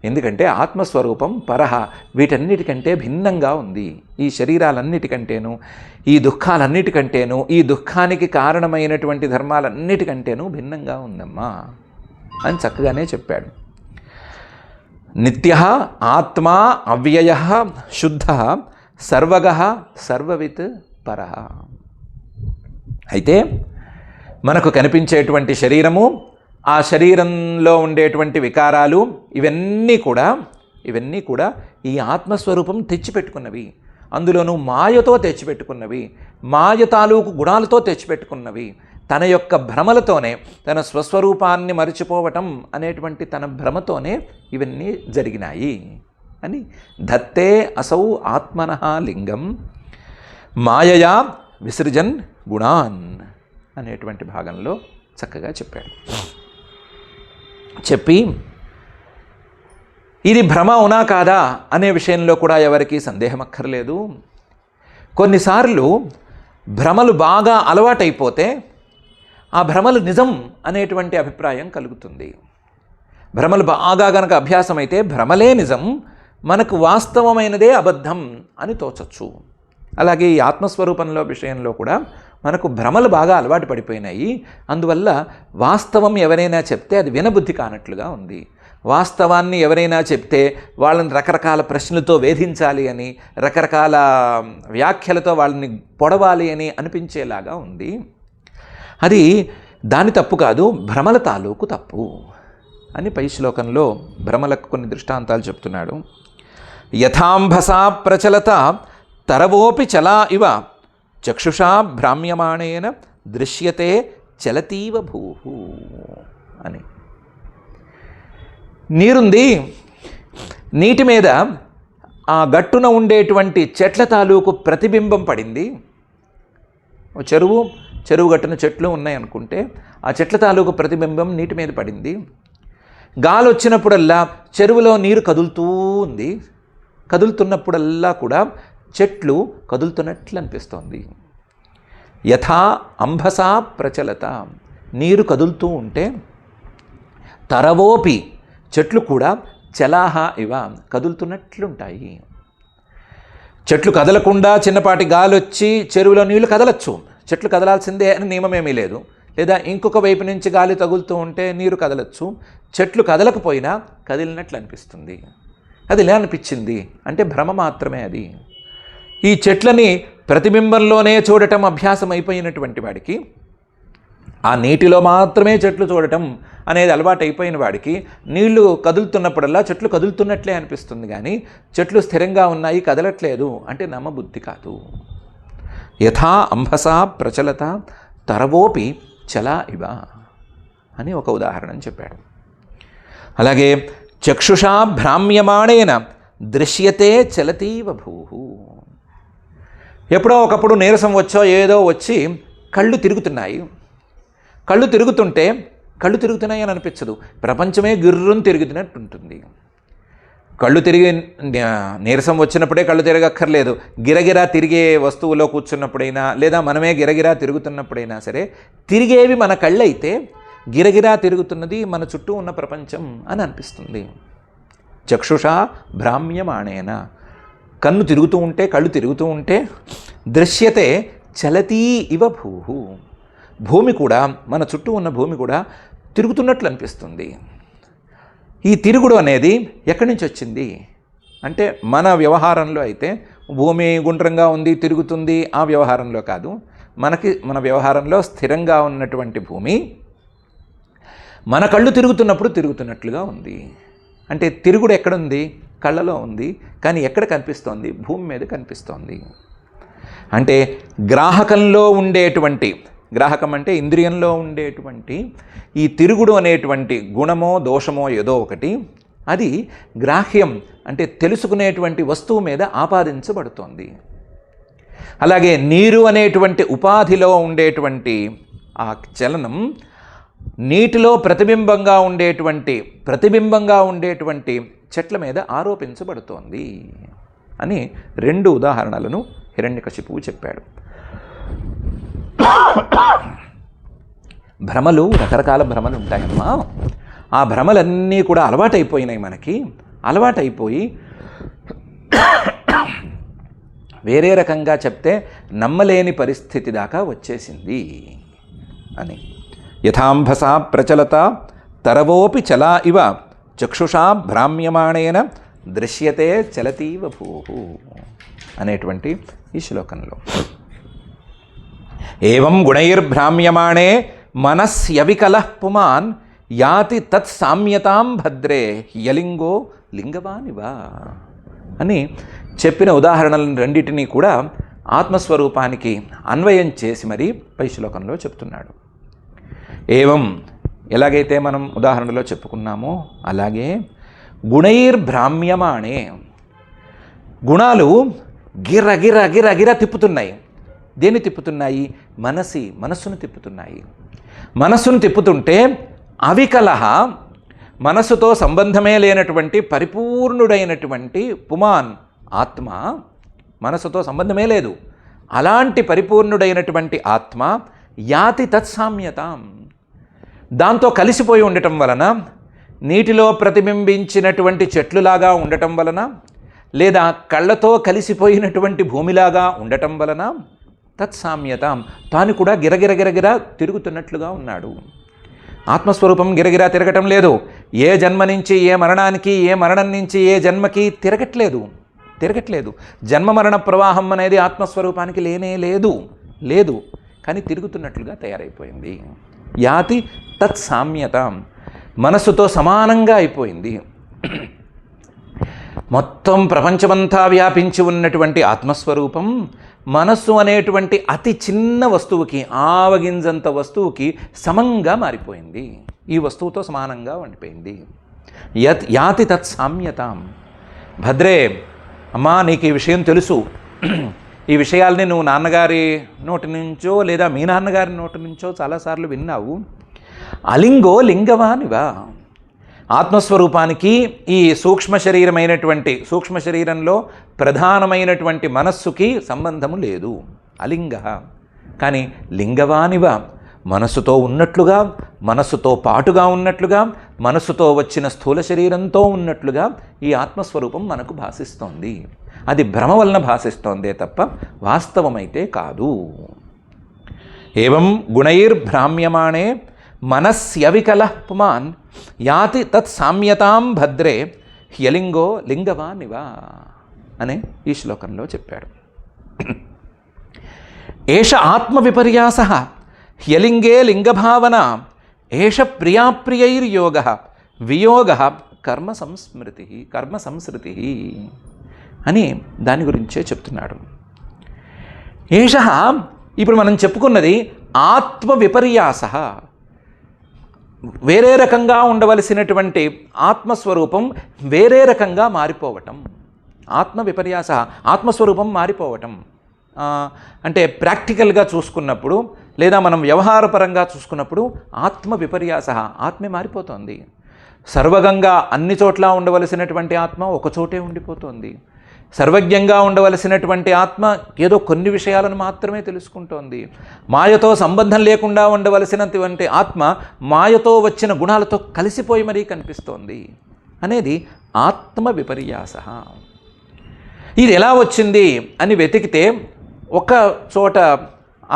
ఎందుకంటే ఆత్మస్వరూపం పరహ, వీటన్నిటికంటే భిన్నంగా ఉంది. ఈ శరీరాలన్నిటికంటేను, ఈ దుఃఖాలన్నిటికంటేను, ఈ దుఃఖానికి కారణమైనటువంటి ధర్మాలన్నిటికంటేనూ భిన్నంగా ఉందమ్మా అని చక్కగానే చెప్పాడు. నిత్య ఆత్మా అవ్యయ శుద్ధ సర్వగః సర్వవిత్ పరః. అయితే మనకు కనిపించేటువంటి శరీరము, ఆ శరీరంలో ఉండేటువంటి వికారాలు, ఇవన్నీ కూడా ఈ ఆత్మస్వరూపం తెచ్చిపెట్టుకున్నవి. అందులోనూ మాయతో తెచ్చిపెట్టుకున్నవి, మాయ తాలూకు గుణాలతో తెచ్చిపెట్టుకున్నవి. తన యొక్క భ్రమలతోనే, తన స్వస్వరూపాన్ని మరిచిపోవటం అనేటువంటి తన భ్రమతోనే ఇవన్నీ జరిగినాయి అని ధత్తే అసౌ ఆత్మనః లింగం మాయయా విసృజన్ గుణాన్ అనేటువంటి భాగంలో చక్కగా చెప్పాడు. చెప్పి ఇది భ్రమ అవునా కాదా అనే విషయంలో కూడా ఎవరికీ సందేహం అక్కర్లేదు. కొన్నిసార్లు భ్రమలు బాగా అలవాటైపోతే ఆ భ్రమలు నిజం అనేటువంటి అభిప్రాయం కలుగుతుంది. భ్రమలు బాగా గనక అభ్యాసం అయితే భ్రమలే నిజం, మనకు వాస్తవమైనదే అబద్ధం అని తోచచ్చు. అలాగే ఈ ఆత్మస్వరూపంలో విషయంలో కూడా మనకు భ్రమలు బాగా అలవాటు పడిపోయినాయి. అందువల్ల వాస్తవం ఎవరైనా చెప్తే అది వినబుద్ధి కానట్లుగా ఉంది. వాస్తవాన్ని ఎవరైనా చెప్తే వాళ్ళని రకరకాల ప్రశ్నలతో వేధించాలి అని, రకరకాల వ్యాఖ్యలతో వాళ్ళని పొడవాలి అని అనిపించేలాగా ఉంది. అది దాని తప్పు కాదు, భ్రమల తాలూకు తప్పు అని పై శ్లోకంలో భ్రమలకు కొన్ని దృష్టాంతాలు చెప్తున్నాడు. యథాంభసా ప్రచలత తరవోపి చలా ఇవ చక్షుషా భ్రామ్యమాణేన దృశ్యతే చలతీవ భూహు అని. నీరుంది, నీటి మీద ఆ గట్టున ఉండేటువంటి చెట్ల తాలూకు ప్రతిబింబం పడింది. చెరువు గట్టున చెట్లు ఉన్నాయనుకుంటే ఆ చెట్ల తాలూకు ప్రతిబింబం నీటి మీద పడింది. గాలి వచ్చినప్పుడల్లా చెరువులో నీరు కదులుతూ ఉంది. కదులుతున్నప్పుడల్లా కూడా చెట్లు కదులుతున్నట్లు అనిపిస్తోంది. యథా అంభసా ప్రచలత, నీరు కదులుతూ ఉంటే తరవోపి, చెట్లు కూడా చలాహ ఇవ, కదులుతున్నట్లుంటాయి. చెట్లు కదలకుండా చిన్నపాటి గాలి వచ్చి చెరువులో నీళ్లు కదలచ్చు, చెట్లు కదలాల్సిందే అని నియమమేమీ లేదు. లేదా ఇంకొక వైపు నుంచి గాలి తగులుతూ ఉంటే నీరు కదలచ్చు. చెట్లు కదలకపోయినా కదిలినట్లు అనిపిస్తుంది. అది ఎలా అనిపించింది అంటే భ్రమ మాత్రమే అది. ఈ చెట్లని ప్రతిబింబంలోనే చూడటం అభ్యాసం అయిపోయినటువంటి వాడికి, ఆ నీటిలో మాత్రమే చెట్లు చూడటం అనేది అలవాటు అయిపోయిన వాడికి నీళ్లు కదులుతున్నప్పుడల్లా చెట్లు కదులుతున్నట్లే అనిపిస్తుంది. కానీ చెట్లు స్థిరంగా ఉన్నాయి, కదలట్లేదు అంటే నమ్మబుద్ధి కాదు. యథా అంభసా ప్రచలత తరవోపి చలా ఇవ అని ఒక ఉదాహరణ చెప్పాడు. అలాగే చక్షుషా భ్రామ్యమాణేన దృశ్యతే చలతీవ భూహు. ఎప్పుడో ఒకప్పుడు నీరసం వచ్చో ఏదో వచ్చి కళ్ళు తిరుగుతున్నాయి. కళ్ళు తిరుగుతుంటే కళ్ళు తిరుగుతున్నాయి అని అనిపించదు, ప్రపంచమే గిర్రును తిరుగుతున్నట్టు ఉంటుంది. కళ్ళు తిరిగి నీరసం వచ్చినప్పుడే కళ్ళు తిరగక్కర్లేదు, గిరగిరా తిరిగే వస్తువులో కూర్చున్నప్పుడైనా లేదా మనమే గిరగిరా తిరుగుతున్నప్పుడైనా సరే తిరిగేవి మన కళ్ళు అయితే గిరగిరా తిరుగుతున్నది మన చుట్టూ ఉన్న ప్రపంచం అని అనిపిస్తుంది. చక్షుషా భ్రామ్యమాణేన, కన్ను తిరుగుతూ ఉంటే కళ్ళు తిరుగుతూ ఉంటే దృశ్యతే చలతీ ఇవ భూహు, భూమి కూడా మన చుట్టూ ఉన్న భూమి కూడా తిరుగుతున్నట్లు అనిపిస్తుంది. ఈ తిరుగుడు అనేది ఎక్కడి నుంచి వచ్చింది అంటే మన వ్యవహారంలో అయితే భూమి గుండ్రంగా ఉంది తిరుగుతుంది ఆ వ్యవహారంలో కాదు. మన వ్యవహారంలో స్థిరంగా ఉన్నటువంటి భూమి మన కళ్ళు తిరుగుతున్నప్పుడు తిరుగుతున్నట్లుగా ఉంది. అంటే తిరుగుడు ఎక్కడుంది? కళ్ళలో ఉంది. కానీ ఎక్కడ కనిపిస్తోంది? భూమి మీద కనిపిస్తోంది. అంటే గ్రాహకంలో ఉండేటువంటి, గ్రాహకం అంటే ఇంద్రియంలో ఉండేటువంటి ఈ తిరుగుడు అనేటువంటి గుణమో దోషమో ఏదో ఒకటి, అది గ్రాహ్యం అంటే తెలుసుకునేటువంటి వస్తువు మీద ఆపాదించబడుతోంది. అలాగే నీరు అనేటువంటి ఉపాధిలో ఉండేటువంటి ఆ చలనం నీటిలో ప్రతిబింబంగా ఉండేటువంటి చెట్ల మీద ఆరోపించబడుతోంది అని 2 ఉదాహరణలను హిరణ్యకశిపువు చెప్పాడు. భ్రమలు, రకరకాల భ్రమలు ఉంటాయమ్మా. ఆ భ్రమలన్నీ కూడా అలవాటైపోయినాయి మనకి. అలవాటైపోయి వేరే రకంగా చెప్తే నమ్మలేని పరిస్థితి దాకా వచ్చేసింది అని. యథాంభసా ప్రచలత తరవోపి చలా ఇవ చక్షుషా భ్రామ్యమాణేన దృశ్యతే చలతీవ భూహు అనేటువంటి ఈ శ్లోకంలో ఏవం గుణైర్భ్రామ్యమాణే మనస్యవికలః పుమాన్ యాతి తత్ సామ్యతాం భద్రే యలింగో లింగవానివ అని చెప్పిన ఉదాహరణలను రెండింటినీ కూడా ఆత్మస్వరూపానికి అన్వయం చేసి మరీ పై శ్లోకంలో చెప్తున్నాడు. ఏవం, ఎలాగైతే మనం ఉదాహరణలో చెప్పుకున్నామో అలాగే గుణైర్భ్రామ్యమాణే, గుణాలు గిర తిప్పుతున్నాయి. దేన్ని తిప్పుతున్నాయి? మనస్సును తిప్పుతున్నాయి. మనస్సును తిప్పుతుంటే అవికలహ, మనస్సుతో సంబంధమే లేనటువంటి పరిపూర్ణుడైనటువంటి పుమాన్, ఆత్మ మనస్సుతో సంబంధమే లేదు, అలాంటి పరిపూర్ణుడైనటువంటి ఆత్మ యాతి తత్సామ్యతాం, దాంతో కలిసిపోయి ఉండటం వలన, నీటిలో ప్రతిబింబించినటువంటి చెట్లులాగా ఉండటం వలన, లేదా కళ్ళతో కలిసిపోయినటువంటి భూమిలాగా ఉండటం వలన తత్సామ్యతాం, తాను కూడా గిరగిర తిరుగుతున్నట్లుగా ఉన్నాడు. ఆత్మస్వరూపం గిరగిరా తిరగటం లేదు. ఏ జన్మ నుంచి ఏ మరణానికి, ఏ మరణం నుంచి ఏ జన్మకి తిరగట్లేదు. జన్మ మరణ ప్రవాహం అనేది ఆత్మస్వరూపానికి లేదు. కానీ తిరుగుతున్నట్లుగా తయారైపోయింది. యాతి తత్సామ్యతాం, మనస్సుతో సమానంగా అయిపోయింది. మొత్తం ప్రపంచమంతా వ్యాపించి ఉన్నటువంటి ఆత్మస్వరూపం మనస్సు అనేటువంటి అతి చిన్న వస్తువుకి, ఆవగింజంత వస్తువుకి సమంగా మారిపోయింది. ఈ వస్తువుతో సమానంగా ఉండిపోయింది. యాతి తత్సామ్యతాం. భద్రే, అమ్మా నీకు ఈ విషయం తెలుసు, ఈ విషయాల్ని నువ్వు నాన్నగారి నోటి నుంచో లేదా మీ నాన్నగారి నోటి నుంచో చాలాసార్లు విన్నావు. అలింగో లింగవానివా, ఆత్మస్వరూపానికి ఈ సూక్ష్మ శరీరంలో ప్రధానమైనటువంటి మనస్సుకి సంబంధము లేదు. అలింగ. కానీ లింగవానివ, మనస్సుతో ఉన్నట్లుగా, మనస్సుతో పాటుగా ఉన్నట్లుగా, మనస్సుతో వచ్చిన స్థూల శరీరంతో ఉన్నట్లుగా ఈ ఆత్మస్వరూపం మనకు భాసిస్తోంది. అది భ్రమ వలన భాసిస్తోందే తప్ప వాస్తవమైతే కాదు. ఏవం గుణైర్భ్రామ్యమాణే మనస్యవికలః పుమాన్ యాతి తత్సామ్యతాం భద్రే హ్యలింగో లింగవానివా అనే ఈ శ్లోకంలో చెప్పాడు. ఏష ఆత్మవిపర్యాసః హ్యలింగే లింగభావన ఏష ప్రియాప్రియైర్యోగః వియోగః కర్మ సంస్మృతి అని దాని గురించే చెప్తున్నాడు. ఏష, ఇప్పుడు మనం చెప్పుకున్నది ఆత్మవిపర్యాసః, వేరే రకంగా ఉండవలసినటువంటి ఆత్మస్వరూపం వేరే రకంగా మారిపోవటం. ఆత్మవిపర్యాస, ఆత్మస్వరూపం మారిపోవటం అంటే ప్రాక్టికల్గా చూసుకున్నప్పుడు లేదా మనం వ్యవహారపరంగా చూసుకున్నప్పుడు ఆత్మవిపర్యాస, ఆత్మే మారిపోతుంది. సర్వగంగా అన్ని చోట్ల ఉండవలసినటువంటి ఆత్మ ఒకచోటే ఉండిపోతుంది. సర్వజ్ఞంగా ఉండవలసినటువంటి ఆత్మ ఏదో కొన్ని విషయాలను మాత్రమే తెలుసుకుంటోంది. మాయతో సంబంధం లేకుండా ఉండవలసినటువంటి ఆత్మ మాయతో వచ్చిన గుణాలతో కలిసిపోయి మరీ కనిపిస్తోంది అనేది ఆత్మ విపర్యాస. ఇది ఎలా వచ్చింది అని వెతికితే ఒక చోట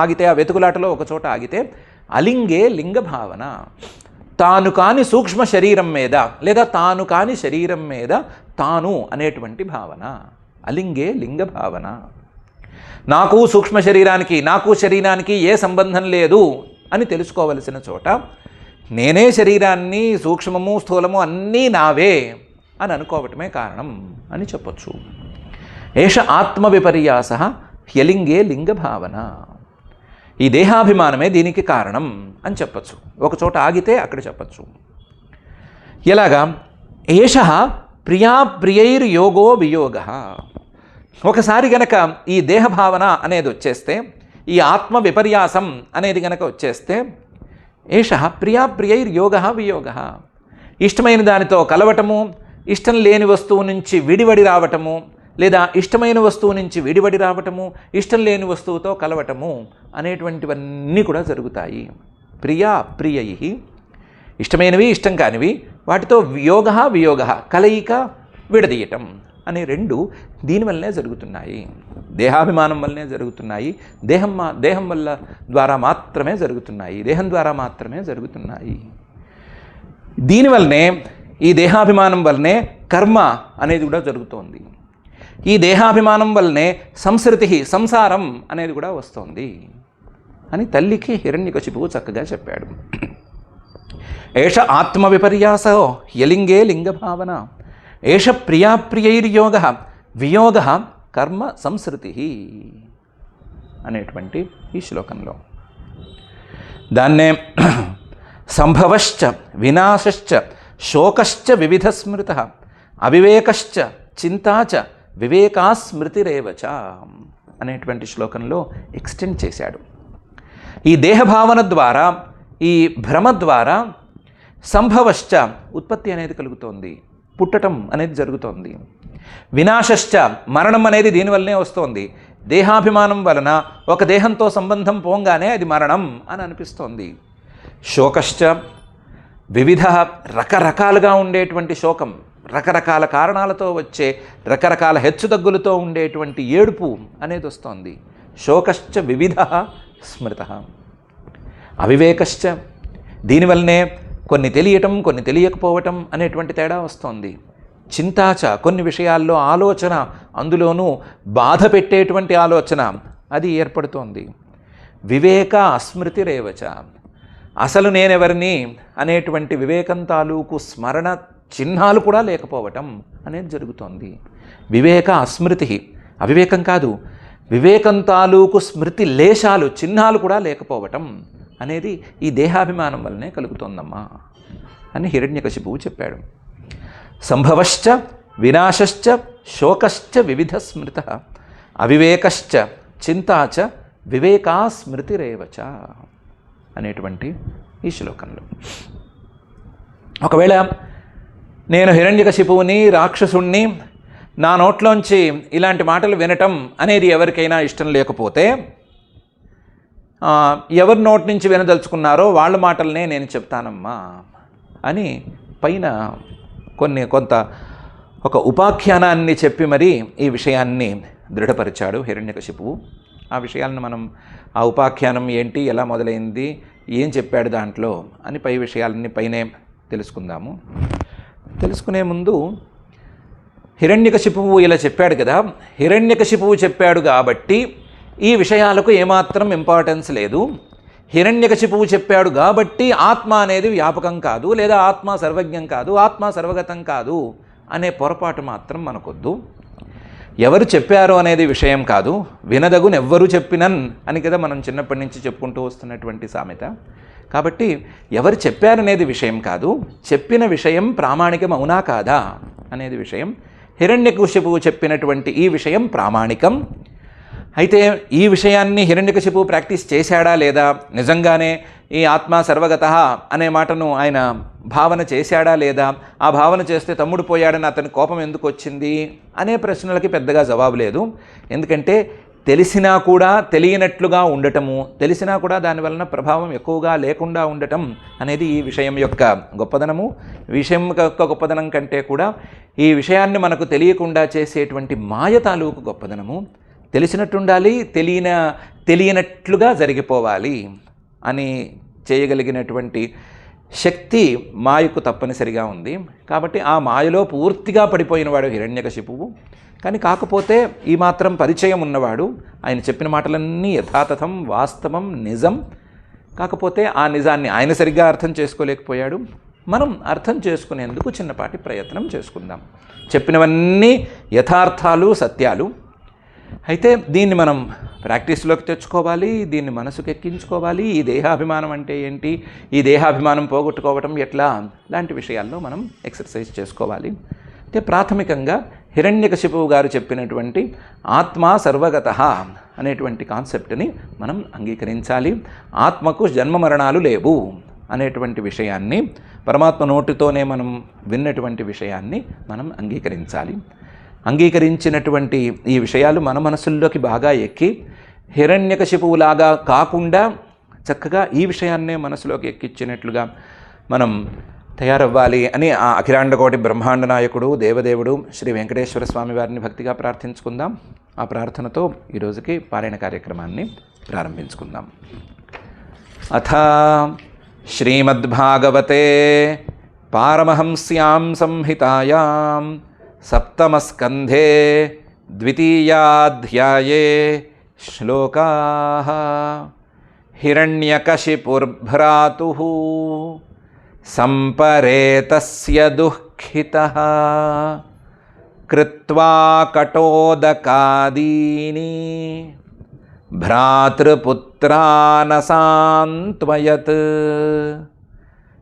ఆగితే, ఆ వెతుకులాటలో ఒక చోట ఆగితే అలింగే లింగ భావన, తాను కాని సూక్ష్మ శరీరం మీద లేదా తాను కాని శరీరం మీద తాను అనేటువంటి భావన, అలింగే లింగ భావన. నాకు సూక్ష్మ శరీరానికి, నాకు శరీరానికి ఏ సంబంధం లేదు అని తెలుసుకోవలసిన చోట నేనే శరీరాన్ని, సూక్ష్మము స్థూలము అన్నీ నావే అని అనుకోవటమే కారణం అని చెప్పొచ్చు. ఏష ఆత్మ విపర్యాస హ్యలింగే లింగ భావన, ఈ దేహాభిమానమే దీనికి కారణం అని చెప్పచ్చు. ఒక చోట ఆగితే అక్కడ చెప్పచ్చు. ఎలాగా? ఏష ప్రియాప్రియైర్యోగో వియోగ. ఒకసారి గనక ఈ దేహభావన అనేది వచ్చేస్తే, ఈ ఆత్మ విపర్యాసం అనేది గనక వచ్చేస్తే, ఏష ప్రియాప్రియైర్యోగ వియోగ, ఇష్టమైన దానితో కలవటము, ఇష్టం లేని వస్తువు నుంచి విడివడి రావటము, లేదా ఇష్టమైన వస్తువు నుంచి విడివడి రావటము, ఇష్టం లేని వస్తువుతో కలవటము అనేటువంటివన్నీ కూడా జరుగుతాయి. ప్రియా ప్రియై, ఇష్టమైనవి ఇష్టం కానివి, వాటితో యోగ వియోగ, కలయిక విడదీయటం అనే రెండు దీనివల్లనే జరుగుతున్నాయి. దేహాభిమానం వల్లనే జరుగుతున్నాయి. దేహం వల్ల ద్వారా మాత్రమే జరుగుతున్నాయి. దేహం ద్వారా మాత్రమే జరుగుతున్నాయి. దీనివల్లనే, ఈ దేహాభిమానం వల్లనే కర్మ అనేది కూడా జరుగుతోంది. ఈ దేహాభిమానం వల్లనే సంసారం అనేది కూడా వస్తోంది అని తల్లికి హిరణ్యకశిపువు చక్కగా చెప్పాడు. ఏష ఆత్మ విపర్యాసో యలింగే లింగ భావన ఏష ప్రియాప్రియైర్యోగ వియోగ కర్మ సంస్కృతి అనేటువంటి ఈ శ్లోకంలో దాన్నే సంభవశ్చ వినాశశ్చ శోకశ్చ వివిధ స్మృత అవివేకశ్చ చింతాచ వివేకా స్మృతిరేవచ అనేటువంటి శ్లోకంలో ఎక్స్టెండ్ చేశాడు. ఈ దేహభావన ద్వారా, ఈ భ్రమ ద్వారా సంభవశ్చ ఉత్పత్తి అనేది కలుగుతోంది, పుట్టటం అనేది జరుగుతోంది. వినాశశ్చ మరణం అనేది దీనివల్లనే వస్తోంది. దేహాభిమానం వలన ఒక దేహంతో సంబంధం పోంగానే అది మరణం అని అనిపిస్తోంది. శోకశ్చ వివిధ రకరకాలుగా ఉండేటువంటి శోకం, రకరకాల కారణాలతో వచ్చే రకరకాల హెచ్చుతగ్గులతో ఉండేటువంటి ఏడుపు అనేది వస్తోంది. శోకశ్చ వివిధ స్మృత, అవివేకశ్చ, దీనివల్లనే కొన్ని తెలియటం కొన్ని తెలియకపోవటం అనేటువంటి తేడా వస్తోంది. చింతాచ, కొన్ని విషయాల్లో ఆలోచన, అందులోనూ బాధ పెట్టేటువంటి ఆలోచన అది ఏర్పడుతోంది. వివేక అస్మృతిరేవచ, అసలు నేనెవరిని అనేటువంటి వివేకం తాలూకు స్మరణ చిహ్నాలు కూడా లేకపోవటం అనేది జరుగుతోంది. వివేక అస్మృతి, అవివేకం కాదు, వివేకం తాలూకు స్మృతి లేశాలు చిహ్నాలు కూడా లేకపోవటం అనేది ఈ దేహాభిమానం వల్లనే కలుగుతోందమ్మా అని హిరణ్యకశిపువు చెప్పాడు. సంభవశ్చ వినాశశ్చ శోకశ్చ వివిధ స్మృత అవివేకశ్చ చింతాచ వివేకా స్మృతిరేవచ అనేటువంటి ఈ శ్లోకంలో. ఒకవేళ నేను హిరణ్యకశిపువుని, రాక్షసుణ్ణి, నా నోట్లోంచి ఇలాంటి మాటలు వినటం అనేది ఎవరికైనా ఇష్టం లేకపోతే ఎవరి నోటి నుంచి వినదలుచుకున్నారో వాళ్ళ మాటలనే నేను చెప్తానమ్మా అని పైన కొంత ఒక ఉపాఖ్యానాన్ని చెప్పి మరీ ఈ విషయాన్ని దృఢపరిచాడు హిరణ్యకశిపువు. ఆ విషయాలను మనం, ఆ ఉపాఖ్యానం ఏంటి, ఎలా మొదలైంది, ఏం చెప్పాడు దాంట్లో అని పై విషయాలన్నీ పైనే తెలుసుకుందాము. తెలుసుకునే ముందు హిరణ్యకశిపువు ఇలా చెప్పాడు కదా, హిరణ్యకశిపువు చెప్పాడు కాబట్టి ఈ విషయాలకు ఏమాత్రం ఇంపార్టెన్స్ లేదు. హిరణ్యకశిపువు చెప్పాడు కాబట్టి ఆత్మ అనేది వ్యాపకం కాదు, లేదా ఆత్మ సర్వజ్ఞం కాదు, ఆత్మ సర్వగతం కాదు అనే పొరపాటు మాత్రం మనకొద్దు. ఎవరు చెప్పారు అనేది విషయం కాదు, వినదగునెవ్వరు చెప్పినన్ అని కదా మనం చిన్నప్పటి నుంచి చెప్పుకుంటూ వస్తున్నటువంటి సామెత. కాబట్టి ఎవరు చెప్పారనేది విషయం కాదు, చెప్పిన విషయం ప్రామాణికం అవునా కాదా అనేది విషయం. హిరణ్యకశిపువు చెప్పినటువంటి ఈ విషయం ప్రామాణికం. అయితే ఈ విషయాన్ని హిరణ్యకశిపువు ప్రాక్టీస్ చేశాడా లేదా, నిజంగానే ఈ ఆత్మ సర్వగత అనే మాటను ఆయన భావన చేశాడా లేదా, ఆ భావన చేస్తే తమ్ముడు పోయాడని అతని కోపం ఎందుకు వచ్చింది అనే ప్రశ్నలకి పెద్దగా జవాబు లేదు. ఎందుకంటే తెలిసినా కూడా తెలియనట్లుగా ఉండటము, తెలిసినా కూడా దానివలన ప్రభావం ఎక్కువగా లేకుండా ఉండటం అనేది ఈ విషయం యొక్క గొప్పదనము. విషయం యొక్క గొప్పదనం కంటే కూడా ఈ విషయాన్ని మనకు తెలియకుండా చేసేటువంటి మాయ తాలూకు గొప్పదనము. తెలిసినట్టుండాలి, తెలియనట్లుగా జరిగిపోవాలి అని చేయగలిగినటువంటి శక్తి మాయకు తప్పనిసరిగా ఉంది. కాబట్టి ఆ మాయలో పూర్తిగా పడిపోయినవాడు హిరణ్యకశిపువు. కానీ కాకపోతే ఈ మాత్రం పరిచయం ఉన్నవాడు, ఆయన చెప్పిన మాటలన్నీ యథాతథం, వాస్తవం, నిజం. కాకపోతే ఆ నిజాన్ని ఆయన సరిగ్గా అర్థం చేసుకోలేకపోయాడు. మనం అర్థం చేసుకునేందుకు చిన్నపాటి ప్రయత్నం చేసుకుందాం. చెప్పినవన్నీ యథార్థాలు, సత్యాలు. అయితే దీన్ని మనం ప్రాక్టీస్లోకి తెచ్చుకోవాలి, దీన్ని మనసుకు ఎక్కించుకోవాలి. ఈ దేహాభిమానం అంటే ఏంటి, ఈ దేహాభిమానం పోగొట్టుకోవటం ఎట్లా, లాంటి విషయాల్లో మనం ఎక్సర్సైజ్ చేసుకోవాలి. అయితే ప్రాథమికంగా హిరణ్యకశిపువు గారు చెప్పినటువంటి ఆత్మ సర్వగత అనేటువంటి కాన్సెప్ట్ని మనం అంగీకరించాలి. ఆత్మకు జన్మ మరణాలు లేవు అనేటువంటి విషయాన్ని, పరమాత్మ నోటితోనే మనం విన్నటువంటి విషయాన్ని మనం అంగీకరించాలి. అంగీకరించినటువంటి ఈ విషయాలు మన మనసుల్లోకి బాగా ఎక్కి హిరణ్యకశిపువులాగా కాకుండా చక్కగా ఈ విషయాన్నే మనసులోకి ఎక్కించినట్లుగా మనం తయారవ్వాలి అని ఆ అఖిలాండకోటి బ్రహ్మాండ నాయకుడు దేవదేవుడు శ్రీ వెంకటేశ్వర స్వామి వారిని భక్తిగా ప్రార్థించుకుందాం. ఆ ప్రార్థనతో ఈరోజుకి పారాయణ కార్యక్రమాన్ని ప్రారంభించుకుందాం. అథ శ్రీమద్భాగవతే పారమహంస్యాం సంహితాయాం సప్తమస్కంధే ద్వితీయాధ్యాయే శ్లోకాః. హిరణ్యకశిపుర్భ్రాతుః సంపరేతస్య దుఃఖితః కృత్వా కటోదకాదీని భ్రాతృపుత్రానసాన్త్వయత్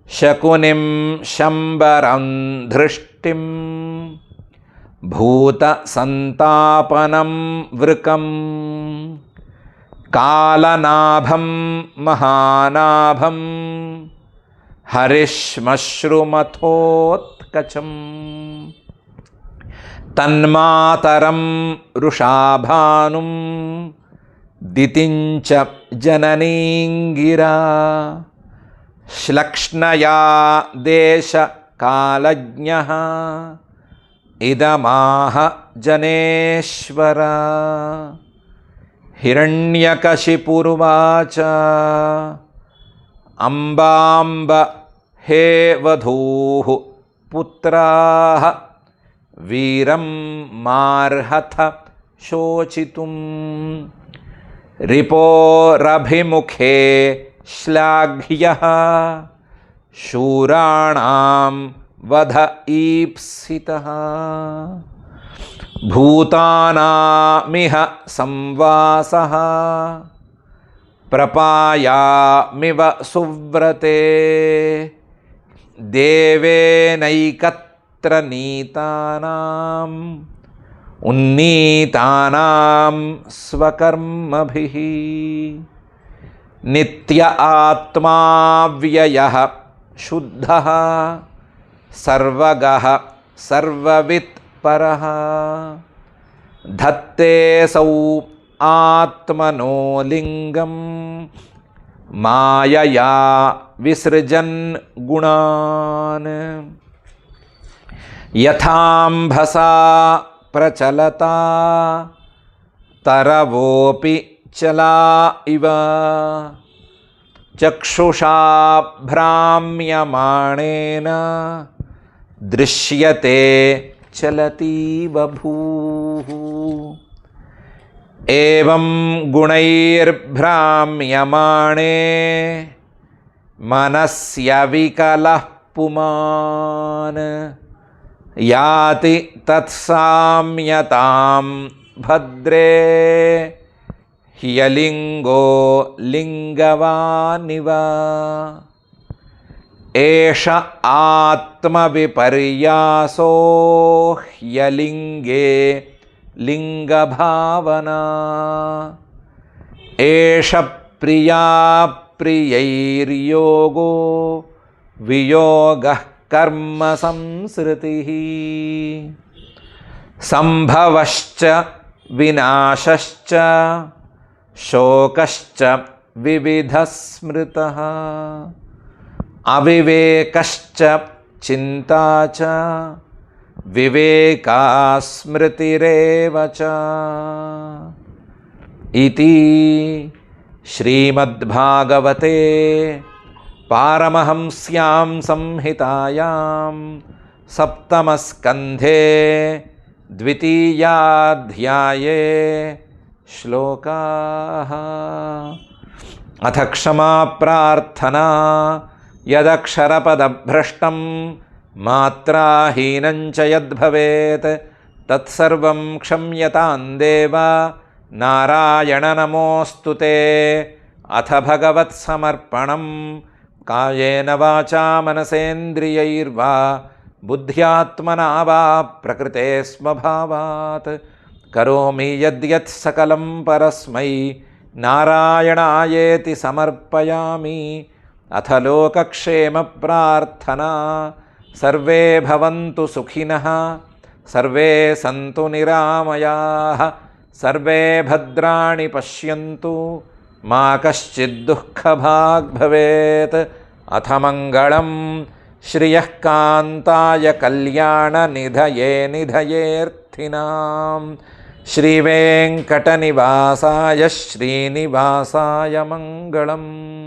శకునిం శంబరం ధృష్టిం భూత సంతాపనం వృకం కాలనాభం మహానాభం హరిశ్మశ్రుమథోత్కచం తన్మాతరం వృషాభానుం దితించ జననీంగిరా శ్లక్ష్ణయా దేశ కాలజ్ఞః इदमाह जनेश्वर। हिरण्यकशिपुरुवाच अम्बाम्ब हे वधूः पुत्राः वीरं मार्हथ शोचितुं। रिपोरभिमुखे श्लाघ्यः शूराणां वध ईप्सितः। भूतानामिह संवासः प्रपायामिव सुव्रते। देवेनैकत्र नीतानाम् उन्नीतानां स्वकर्मभिः। नित्य आत्मा व्ययः शुद्धः सर्वगः सर्ववित् परः। धत्तेऽसौ आत्मनो लिङ्गं मायया विसृजन् गुणान्। यथाम्भसा प्रचलता तरवोऽपि चला इव। चक्षुषा भ्राम्यमाणेन दृश्यते चलती बभूः। एवं गुणैर्भ्राम्यमाणे मनस्य विकलः पुमान्। याति तत्साम्यतां भद्रे ह्यलिङ्गो लिङ्गवानिव। एष आत्मविपर्यासो ह्यलिङ्गे लिङ्गभावना। एष प्रिया प्रियैर्योगो वियोगः कर्म संसृतिः। संभवश्च विनाशश्च शोकश्च विविधः स्मृतः। अविवेकश्च चिन्ता च विवेका स्मृतिरेव च। इति श्रीमद्भागवते पारमहंस्यां संहितायां सप्तमस्कन्धे द्वितीयाध्याये श्लोकाः। अथ क्षमा प्रार्थना। यदक्षरपदभ्रष्टं मात्राहीनं च यद्भवेत् तत्सर्वं क्षम्यतां देव। नारायण नमोऽस्तु ते। अथ भगवत्समर्पणं कायेन वाचा मनसेन्द्रियैर्वा बुद्ध्यात्मना वा प्रकृते स्वभावात् करोमि यद्यत् सकलं परस्मै नारायणायेति समर्पयामि। अथ लोकक्षेमप्रार्थना। सर्वे भवन्तु सुखिनः सर्वे सन्तु निरामयाः सर्वे भद्राणि पश्यन्तु मा कश्चिद्दुःखभाग् भवेत्। अथ मङ्गलं श्रियः कान्ताय कल्याणनिधये निधयेऽर्थिनां श्रीवेङ्कटनिवासाय श्रीनिवासाय मङ्गलम्।